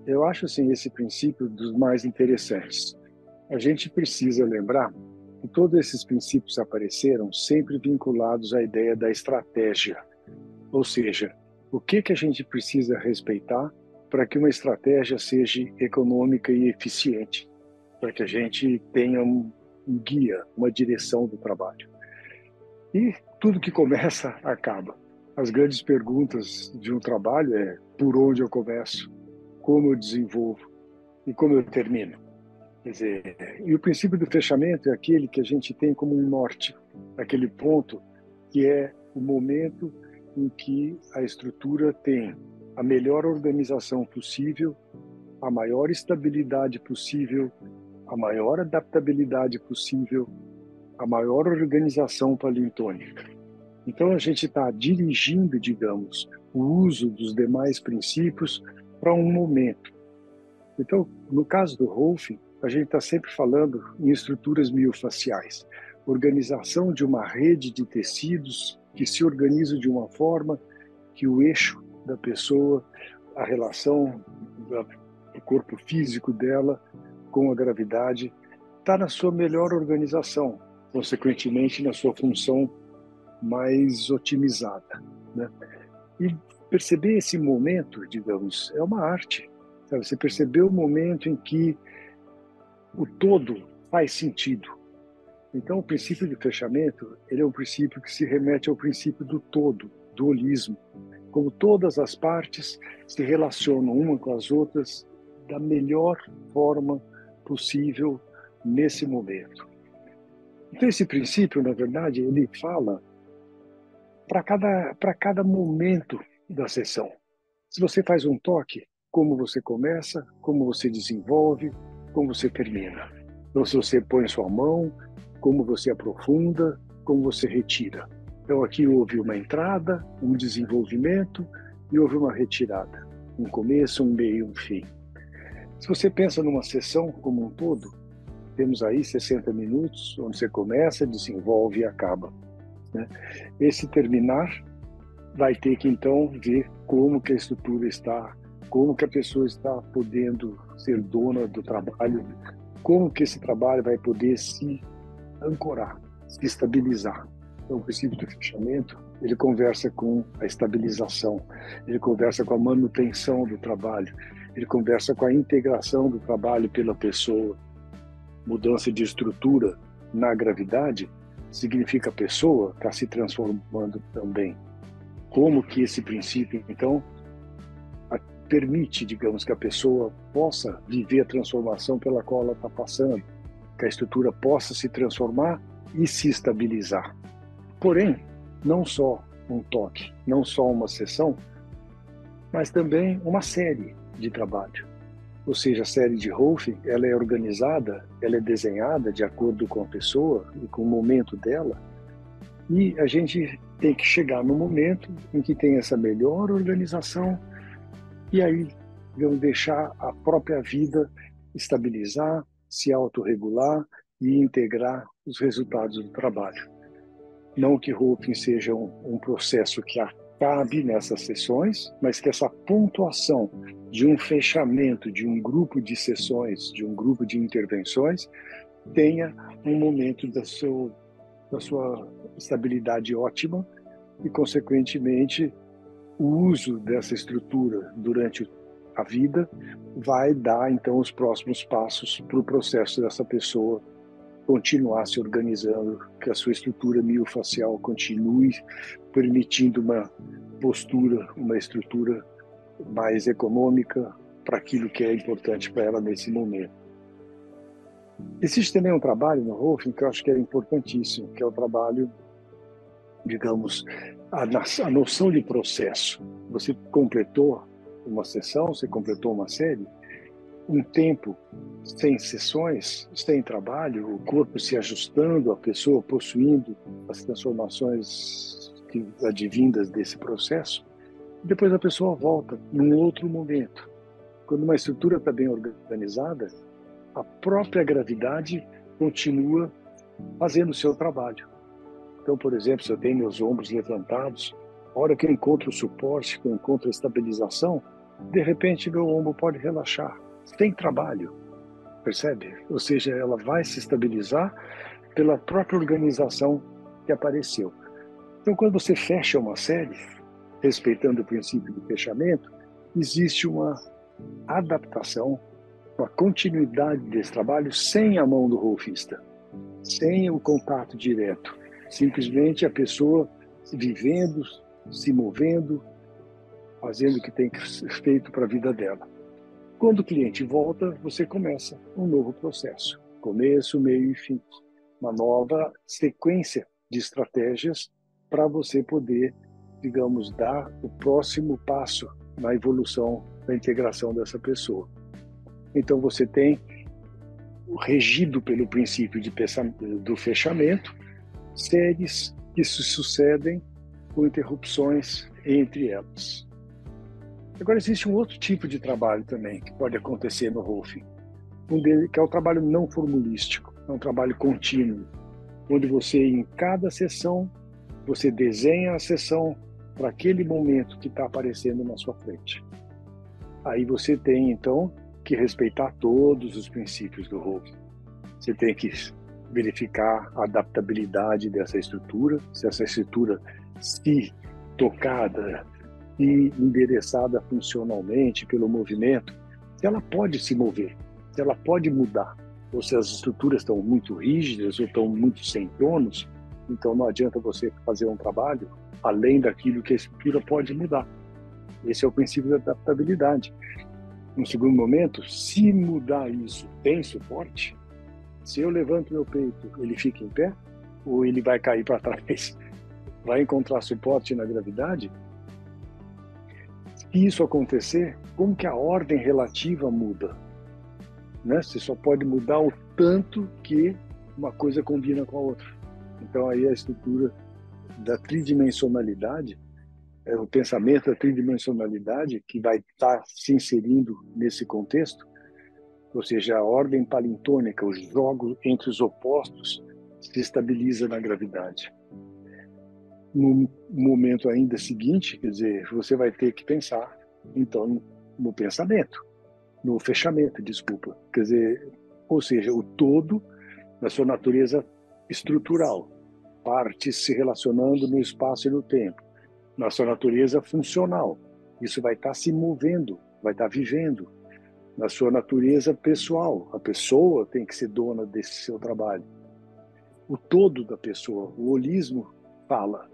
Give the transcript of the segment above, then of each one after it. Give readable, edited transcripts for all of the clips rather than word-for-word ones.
Eu acho assim esse princípio dos mais interessantes. A gente precisa lembrar que todos esses princípios apareceram sempre vinculados à ideia da estratégia, ou seja, o que a gente precisa respeitar para que uma estratégia seja econômica e eficiente, para que a gente tenha um guia, uma direção do trabalho. E tudo que começa, acaba. As grandes perguntas de um trabalho é por onde eu começo, como eu desenvolvo e como eu termino. Quer dizer, e o princípio do fechamento é aquele que a gente tem como um norte, aquele ponto que é o momento em que a estrutura tem a melhor organização possível, a maior estabilidade possível, a maior adaptabilidade possível, a maior organização paleontônica. Então a gente está dirigindo, digamos, o uso dos demais princípios para um momento. Então, no caso do Rolfing, a gente está sempre falando em estruturas miofaciais, organização de uma rede de tecidos que se organiza de uma forma que o eixo da pessoa, a relação do corpo físico dela com a gravidade, está na sua melhor organização, consequentemente na sua função mais otimizada, né? E perceber esse momento, digamos, é uma arte. Sabe? Você perceber o momento em que o todo faz sentido. Então, o princípio de fechamento, ele é um princípio que se remete ao princípio do todo, do holismo. Como todas as partes se relacionam uma com as outras da melhor forma possível nesse momento. Então, esse princípio, na verdade, ele fala para cada momento da sessão. Se você faz um toque, como você começa, como você desenvolve, como você termina. Então, se você põe sua mão, como você aprofunda, como você retira. Então, aqui houve uma entrada, um desenvolvimento e houve uma retirada. Um começo, um meio, um fim. Se você pensa numa sessão como um todo, temos aí 60 minutos, onde você começa, desenvolve e acaba, né? Esse terminar vai ter que, então, ver como que a estrutura está, como que a pessoa está podendo ser dona do trabalho, como que esse trabalho vai poder se ancorar, se estabilizar. Então, o princípio do fechamento, ele conversa com a estabilização, ele conversa com a manutenção do trabalho, ele conversa com a integração do trabalho pela pessoa. Mudança de estrutura na gravidade significa a pessoa está se transformando também. Como que esse princípio, então, permite, digamos, que a pessoa possa viver a transformação pela qual ela está passando, que a estrutura possa se transformar e se estabilizar. Porém, não só um toque, não só uma sessão, mas também uma série de trabalho. Ou seja, a série de Rolfing, ela é organizada, ela é desenhada de acordo com a pessoa e com o momento dela, e a gente tem que chegar no momento em que tem essa melhor organização e aí vamos deixar a própria vida estabilizar, se autorregular e integrar os resultados do trabalho. Não que Rolfing seja um processo que acabe nessas sessões, mas que essa pontuação de um fechamento de um grupo de sessões, de um grupo de intervenções, tenha um momento da sua estabilidade ótima e, consequentemente, o uso dessa estrutura durante a vida vai dar, então, os próximos passos para o processo dessa pessoa continuar se organizando, que a sua estrutura miofacial continue permitindo uma postura, uma estrutura mais econômica para aquilo que é importante para ela nesse momento. Existe também um trabalho no Rolfing que eu acho que é importantíssimo, que é o trabalho, digamos, a noção de processo. Você completou uma sessão, você completou uma série, um tempo sem sessões, sem trabalho, o corpo se ajustando, a pessoa possuindo as transformações advindas desse processo, depois a pessoa volta num outro momento. Quando uma estrutura está bem organizada, a própria gravidade continua fazendo o seu trabalho. Então, por exemplo, se eu tenho meus ombros levantados, a hora que eu encontro o suporte, que eu encontro a estabilização, De repente, meu ombro pode relaxar, sem trabalho, percebe? Ou seja, ela vai se estabilizar pela própria organização que apareceu. Então, quando você fecha uma série, respeitando o princípio do fechamento, existe uma adaptação, uma continuidade desse trabalho sem a mão do rolfista, sem o contato direto. Simplesmente a pessoa vivendo, se movendo, fazendo o que tem que ser feito para a vida dela. Quando o cliente volta, você começa um novo processo. Começo, meio e fim. Uma nova sequência de estratégias para você poder, digamos, dar o próximo passo na evolução da integração dessa pessoa. Então, você tem, regido pelo princípio do fechamento, séries que se sucedem com interrupções entre elas. Agora, existe um outro tipo de trabalho também que pode acontecer no Rolfing, que é o trabalho não formulístico, é um trabalho contínuo, onde você, em cada sessão, você desenha a sessão para aquele momento que está aparecendo na sua frente. Aí você tem, então, que respeitar todos os princípios do Rolfing. Você tem que verificar a adaptabilidade dessa estrutura, se essa estrutura, se tocada e endereçada funcionalmente pelo movimento, se ela pode se mover, se ela pode mudar, ou se as estruturas estão muito rígidas ou estão muito sem donos, então não adianta você fazer um trabalho além daquilo que a estrutura pode mudar. Esse é o princípio da adaptabilidade. No segundo momento, se mudar isso, tem suporte? Se eu levanto meu peito, ele fica em pé? Ou ele vai cair para trás? Vai encontrar suporte na gravidade? Se isso acontecer, como que a ordem relativa muda? Né? Você só pode mudar o tanto que uma coisa combina com a outra. Então aí a estrutura da tridimensionalidade, o pensamento da tridimensionalidade que vai estar se inserindo nesse contexto, ou seja, a ordem palintônica, o jogo entre os opostos, se estabiliza na gravidade. No momento ainda seguinte, quer dizer, você vai ter que pensar, então, no pensamento, no fechamento, desculpa. Quer dizer, ou seja, o todo da sua natureza estrutural, partes se relacionando no espaço e no tempo, na sua natureza funcional. Isso vai estar se movendo, vai estar vivendo. Na sua natureza pessoal, a pessoa tem que ser dona desse seu trabalho. O todo da pessoa, o holismo fala,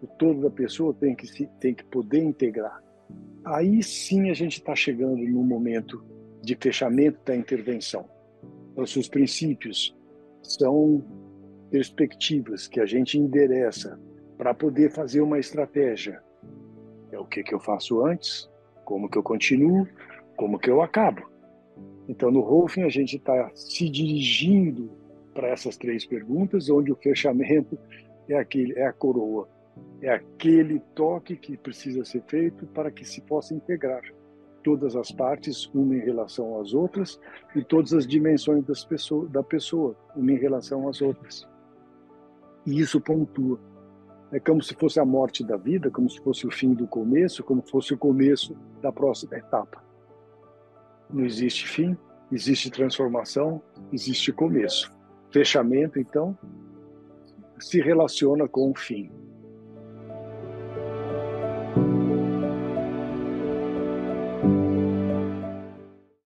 o todo da pessoa tem que poder integrar. Aí sim a gente está chegando no momento de fechamento da intervenção. Os seus princípios são perspectivas que a gente endereça para poder fazer uma estratégia. É o que eu faço antes, como que eu continuo, como que eu acabo. Então, no Rolfing, a gente está se dirigindo para essas três perguntas, onde o fechamento é a coroa, é aquele toque que precisa ser feito para que se possa integrar todas as partes, uma em relação às outras, e todas as dimensões da pessoa, uma em relação às outras. E isso pontua. É como se fosse a morte da vida, como se fosse o fim do começo, como se fosse o começo da próxima etapa. Não existe fim, existe transformação, existe começo. Fechamento, então, se relaciona com o fim.